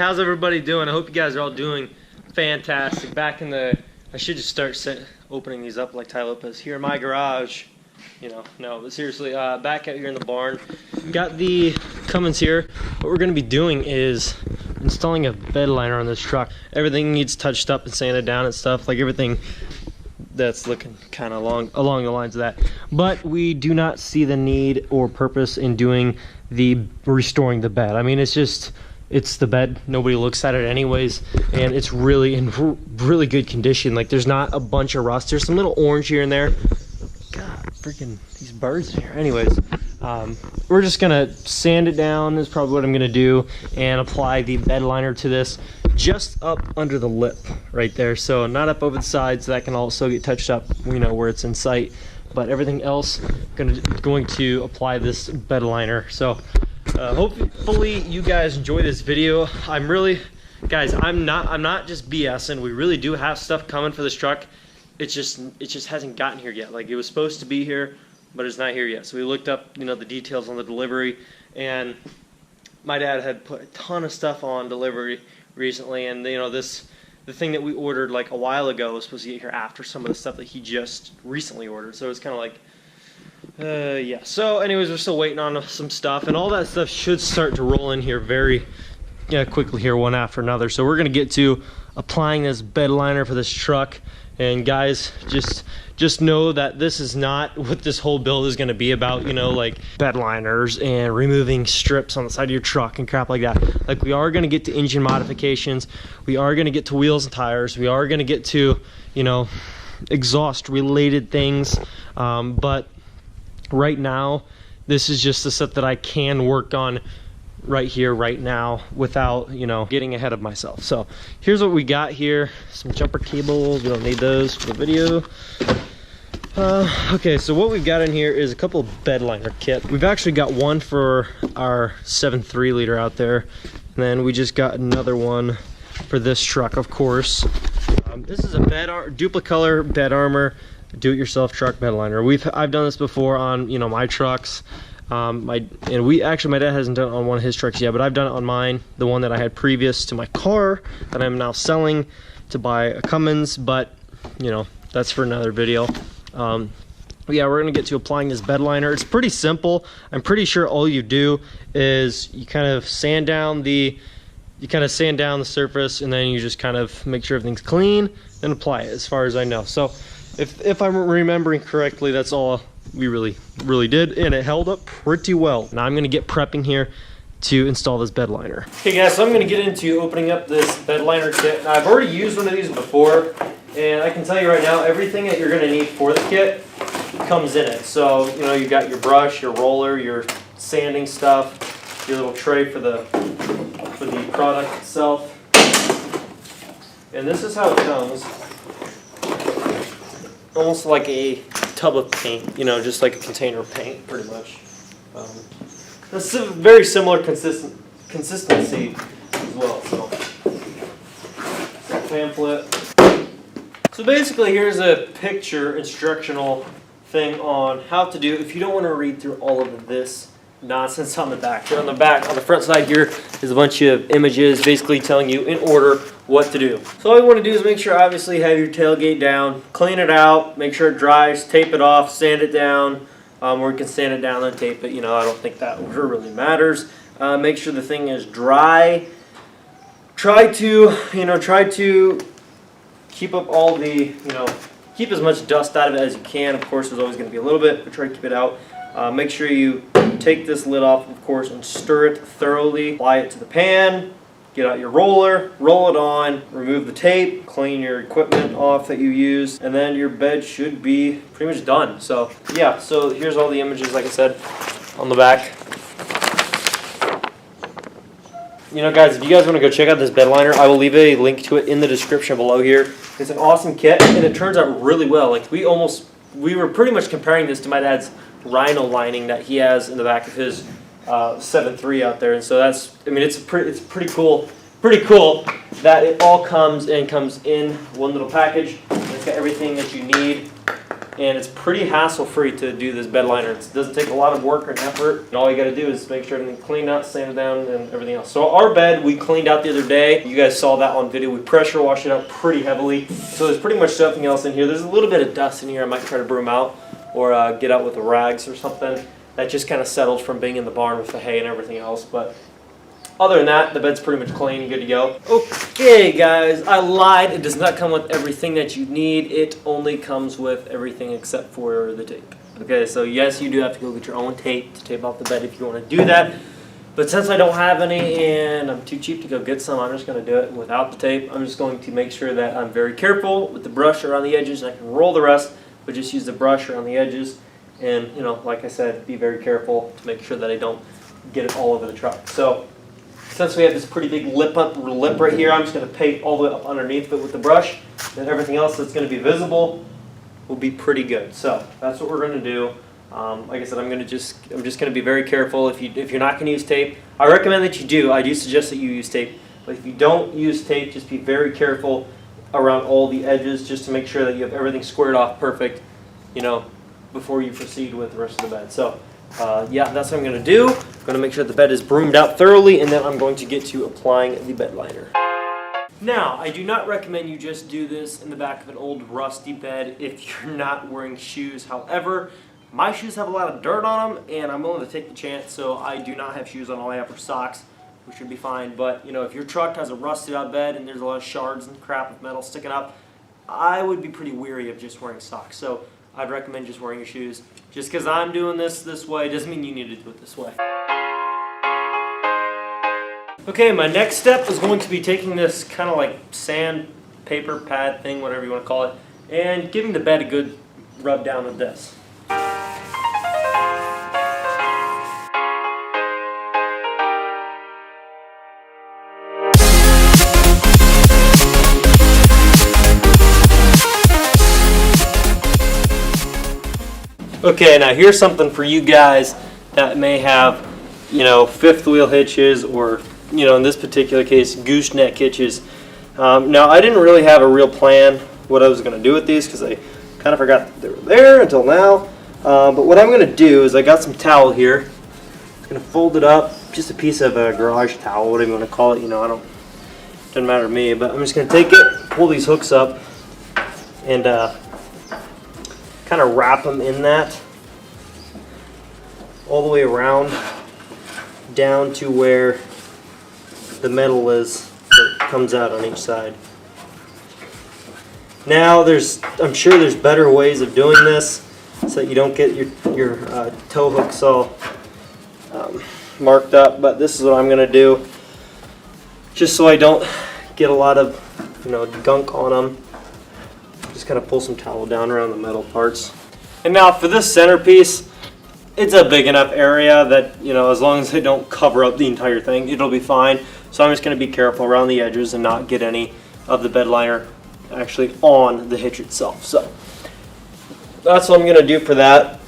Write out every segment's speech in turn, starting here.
how's everybody doing? I hope you guys are all doing fantastic. Back in the, I should just start opening these up like Ty Lopez here in my garage. You know, no, but seriously, back out here in the barn. Got the Cummins here. What we're going to be doing is installing a bed liner on this truck. Everything needs touched up and sanded down and stuff, like everything that's looking kind of along the lines of that. But we do not see the need or purpose in doing restoring the bed. I mean, it's the bed. Nobody looks at it anyways, and it's really in really good condition. Like, there's not a bunch of rust. There's some little orange here and there. God, freaking these birds here. Anyways, we're just gonna sand it down is probably what I'm gonna do, and apply the bed liner to this just up under the lip right there. So not up over the sides, so that can also get touched up, you know, where it's in sight. But everything else, going to apply this bed liner. So hopefully you guys enjoy this video. I'm not just BSing. We really do have stuff coming for this truck. It just hasn't gotten here yet. Like, it was supposed to be here, but it's not here yet. So we looked up, you know, the details on the delivery, and my dad had put a ton of stuff on delivery recently, and you know, the thing that we ordered like a while ago was supposed to get here after some of the stuff that he just recently ordered. So it's kind of like, yeah. So anyways, we're still waiting on some stuff, and all that stuff should start to roll in here very quickly here, one after another. So we're gonna get to applying this bed liner for this truck. And guys, just know that this is not what this whole build is going to be about, you know, like bed liners and removing strips on the side of your truck and crap like that. Like, we are going to get to engine modifications, we are going to get to wheels and tires, we are going to get to, you know, exhaust related things, but right now this is just the stuff that I can work on right here, right now, without, you know, getting ahead of myself. So here's what we got here. Some jumper cables, we don't need those for the video. Okay, so what we've got in here is a couple of bed liner kit. We've actually got one for our 7.3 liter out there, and then we just got another one for this truck, of course. This is a duplicolor bed armor do-it-yourself truck bed liner. I've done this before on, you know, my trucks. My dad hasn't done it on one of his trucks yet, but I've done it on mine, the one that I had previous to my car that I'm now selling to buy a Cummins, but you know, that's for another video. But yeah, we're gonna get to applying this bed liner. It's pretty simple. I'm pretty sure all you do is you kind of sand down the surface, and then you just kind of make sure everything's clean, then apply it, as far as I know. So if I'm remembering correctly, that's all we really did, and it held up pretty well. Now I'm going to get prepping here to install this bed liner. Okay guys, so I'm going to get into opening up this bed liner kit. Now, I've already used one of these before, and I can tell you right now, everything that you're going to need for the kit comes in it. So, you know, you got your brush, your roller, your sanding stuff, your little tray for the product itself, and this is how it comes. Almost like a tub of paint, you know, just like a container of paint, pretty much. It's a very similar consistency as well. So, pamphlet. So basically, here's a picture instructional thing on how to do, if you don't want to read through all of this nonsense on the back. Here on the back, on the front side here, is a bunch of images basically telling you in order what to do. So all you want to do is make sure, obviously, have your tailgate down, clean it out, make sure it dries, tape it off, sand it down, or you can sand it down and tape it. You know, I don't think that really matters. Make sure the thing is dry. Try to keep up all the, you know, keep as much dust out of it as you can. Of course, there's always going to be a little bit, but try to keep it out. Make sure you take this lid off, of course, and stir it thoroughly. Apply it to the pan, get out your roller, roll it on, remove the tape, clean your equipment off that you use, and then your bed should be pretty much done. So yeah, so here's all the images, like I said, on the back. You know, guys, if you guys want to go check out this bed liner, I will leave a link to it in the description below here. It's an awesome kit, and it turns out really well. Like, we were pretty much comparing this to my dad's Rhino lining that he has in the back of his 7.3 out there, and so that's, I mean, it's pretty cool that it all comes in one little package. It's got everything that you need and it's pretty hassle-free to do this bed liner. It doesn't take a lot of work or effort, and all you got to do is make sure everything's cleaned out, sand it down, and everything else. So our bed we cleaned out the other day. You guys saw that on video. We pressure washed it out pretty heavily. So there's pretty much nothing else in here. There's a little bit of dust in here. I might try to broom out or get out with the rags or something. That just kind of settled from being in the barn with the hay and everything else. But other than that, the bed's pretty much clean and good to go. Okay, guys, I lied. It does not come with everything that you need. It only comes with everything except for the tape. Okay, so yes, you do have to go get your own tape to tape off the bed if you want to do that. But since I don't have any and I'm too cheap to go get some, I'm just going to do it without the tape. I'm just going to make sure that I'm very careful with the brush around the edges, and I can roll the rest, but just use the brush around the edges. And, you know, like I said, be very careful to make sure that I don't get it all over the truck. So since we have this pretty big lip right here, I'm just going to paint all the way up underneath it with the brush, and everything else that's going to be visible will be pretty good. So that's what we're going to do. Like I said, I'm just going to be very careful. If you're not going to use tape, I recommend that you do. I do suggest that you use tape. But if you don't use tape, just be very careful around all the edges, just to make sure that you have everything squared off perfect, you know, before you proceed with the rest of the bed. So yeah, that's what I'm going to do. I'm going to make sure the bed is broomed out thoroughly, and then I'm going to get to applying the bed liner. Now, I do not recommend you just do this in the back of an old rusty bed if you're not wearing shoes. However, my shoes have a lot of dirt on them, and I'm willing to take the chance, so I do not have shoes on. All I have are socks, which should be fine. But, you know, if your truck has a rusted out bed and there's a lot of shards and crap of metal sticking up, I would be pretty weary of just wearing socks. So I'd recommend just wearing your shoes. Just because I'm doing this way doesn't mean you need to do it this way. Okay, my next step is going to be taking this kind of like sandpaper pad thing, whatever you want to call it, and giving the bed a good rub down with this. Okay, now here's something for you guys that may have, you know, fifth wheel hitches, or, you know, in this particular case, gooseneck hitches. Now, I didn't really have a real plan what I was going to do with these, because I kind of forgot that they were there until now. But what I'm going to do is I got some towel here. I'm going to fold it up, just a piece of a garage towel, whatever you want to call it. You know, doesn't matter to me, but I'm just going to take it, pull these hooks up, and kind of wrap them in that all the way around down to where the metal is that comes out on each side. Now I'm sure there's better ways of doing this so that you don't get your tow hooks all marked up, but this is what I'm going to do just so I don't get a lot of, you know, gunk on them. Just kind of pull some towel down around the metal parts. And now for this centerpiece, it's a big enough area that, you know, as long as they don't cover up the entire thing, it'll be fine. So I'm just going to be careful around the edges and not get any of the bed liner actually on the hitch itself. So that's what I'm going to do for that.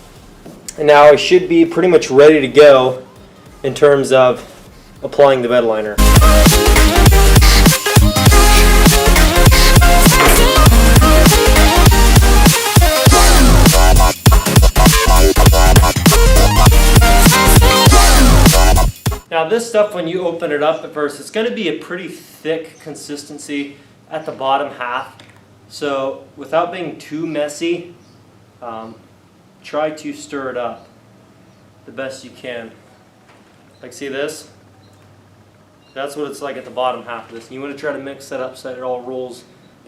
And now I should be pretty much ready to go in terms of applying the bed liner. Now this stuff, when you open it up at first, it's going to be a pretty thick consistency at the bottom half. So without being too messy, try to stir it up the best you can. Like, see this? That's what it's like at the bottom half of this. And you want to try to mix that up so that it all rolls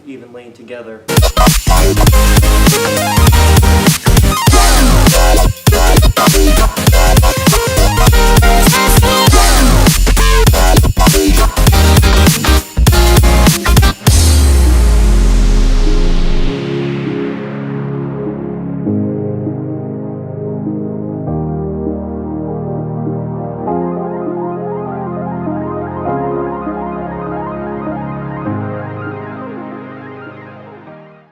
evenly together.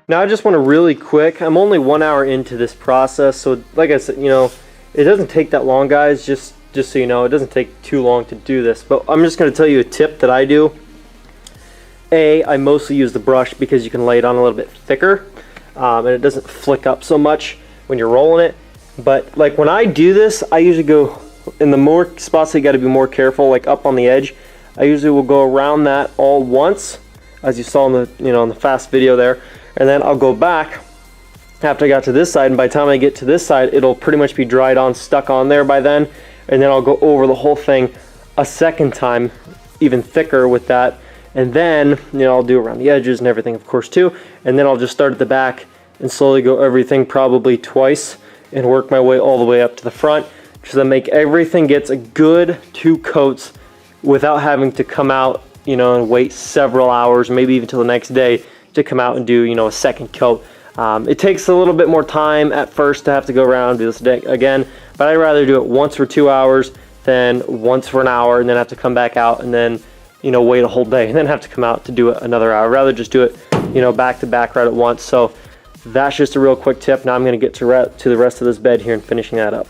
Now I just want to really quick, I'm only 1 hour into this process, so like I said, you know, it doesn't take that long, guys, just so you know, it doesn't take too long to do this, but I'm just going to tell you a tip that I do. I mostly use the brush because you can lay it on a little bit thicker. and it doesn't flick up so much when you're rolling it. But like when I do this, I usually go in the more spots that you got to be more careful, like up on the edge. I usually will go around that all once, as you saw in the in the fast video there, and then I'll go back after I got to this side, and by the time I get to this side, it'll pretty much be dried on, stuck on there by then, and then I'll go over the whole thing a second time, even thicker with that, and then I'll do around the edges and everything, of course, too, and then I'll just start at the back and slowly go everything probably twice and work my way all the way up to the front, so that make everything gets a good 2 coats without having to come out and wait several hours, maybe even till the next day to come out and do a second coat. It takes a little bit more time at first to have to go around and do this again, but I'd rather do it once for 2 hours than once for an hour and then have to come back out and then wait a whole day and then have to come out to do it another hour. I'd rather just do it back to back right at once. So that's just a real quick tip. Now I'm going to get to the rest of this bed here and finishing that up.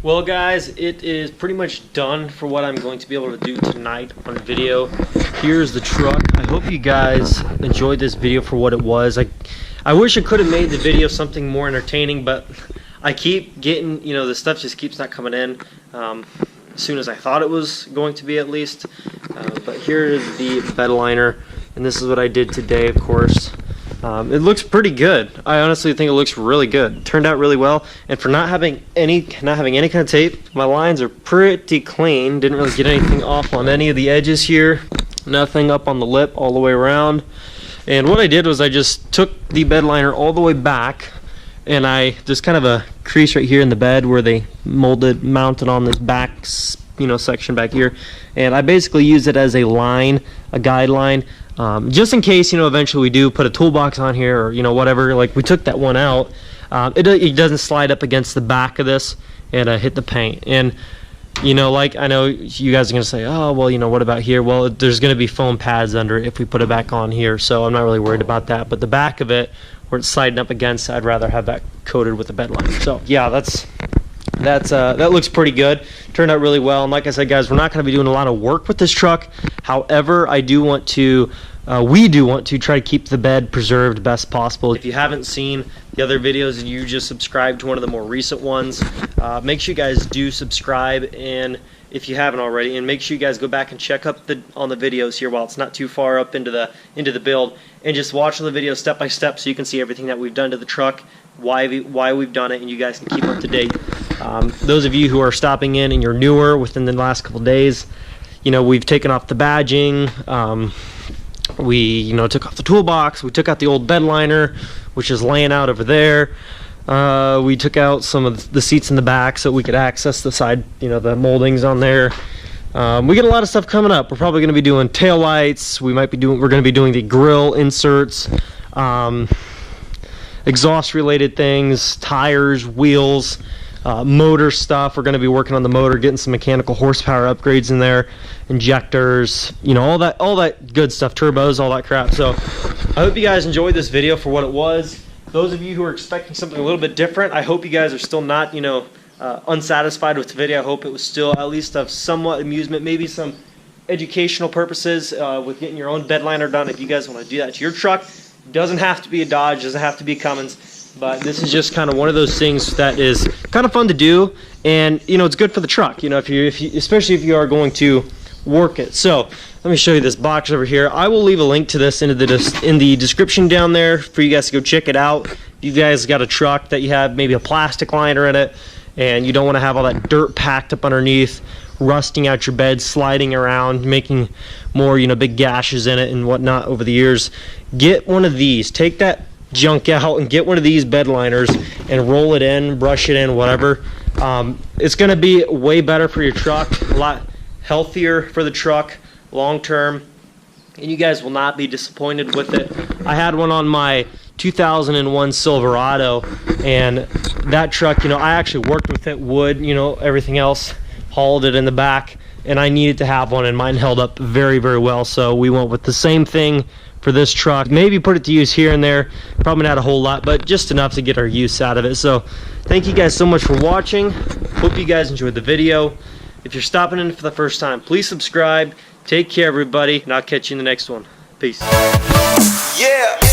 Well guys, it is pretty much done for what I'm going to be able to do tonight on video. Here's the truck. I hope you guys enjoyed this video for what it was. I wish I could have made the video something more entertaining, but I keep getting, the stuff just keeps not coming in as soon as I thought it was going to be, at least. But here is the bed liner, and this is what I did today, of course. It looks pretty good. I honestly think it looks really good. It turned out really well, and for not having any kind of tape, my lines are pretty clean. Didn't really get anything off on any of the edges here. Nothing up on the lip all the way around. And what I did was I just took the bed liner all the way back, and there's kind of a crease right here in the bed where they mounted on this back section back here, and I basically use it as a line, a guideline. Just in case, eventually we do put a toolbox on here or, whatever, like we took that one out, it doesn't slide up against the back of this and hit the paint. And, like I know you guys are going to say, oh, well, what about here? Well, there's going to be foam pads under it if we put it back on here, so I'm not really worried about that. But the back of it, where it's sliding up against, I'd rather have that coated with a bed liner. So, yeah, that looks pretty good. Turned out really well. And like I said, guys, we're not going to be doing a lot of work with this truck. However, we do want to try to keep the bed preserved best possible. If you haven't seen the other videos and you just subscribed to one of the more recent ones, make sure you guys do subscribe, and if you haven't already, and make sure you guys go back and check up on the videos here while it's not too far up into the build, and just watch the video step by step so you can see everything that we've done to the truck, why we've done it, and you guys can keep up to date. Those of you who are stopping in and you're newer within the last couple days, we've taken off the badging. We took off the toolbox. We took out the old bed liner, which is laying out over there. We took out some of the seats in the back so we could access the side, the moldings on there. We get a lot of stuff coming up. We're probably going to be doing tail lights. We're going to be doing the grill inserts, exhaust related things, tires, wheels, motor stuff. We're going to be working on the motor, getting some mechanical horsepower upgrades in there, injectors, all that good stuff, turbos, all that crap. So I hope you guys enjoyed this video for what it was. Those of you who are expecting something a little bit different, I hope you guys are still not unsatisfied with the video. I hope it was still at least of somewhat amusement, maybe some educational purposes with getting your own bed liner done. If you guys want to do that to your truck, it doesn't have to be a Dodge, doesn't have to be a Cummins. But this is just kind of one of those things that is kind of fun to do, and it's good for the truck. Especially if you are going to work it. So let me show you this box over here. I will leave a link to this in the description down there for you guys to go check it out. If you guys got a truck that you have maybe a plastic liner in it, and you don't want to have all that dirt packed up underneath, rusting out your bed, sliding around, making more big gashes in it and whatnot over the years, get one of these. Take that junk out and get one of these bed liners and roll it in, brush it in, whatever. It's going to be way better for your truck, a lot healthier for the truck long term, and you guys will not be disappointed with it. I had one on my 2001 Silverado, and that truck, I actually worked with it, wood, everything else, hauled it in the back, and I needed to have one, and mine held up very, very well. So we went with the same thing for this truck. Maybe put it to use here and there, probably not a whole lot, but just enough to get our use out of it. So thank you guys so much for watching. Hope you guys enjoyed the video. If you're stopping in for the first time, please subscribe. Take care, everybody, and I'll catch you in the next one. Peace. Yeah.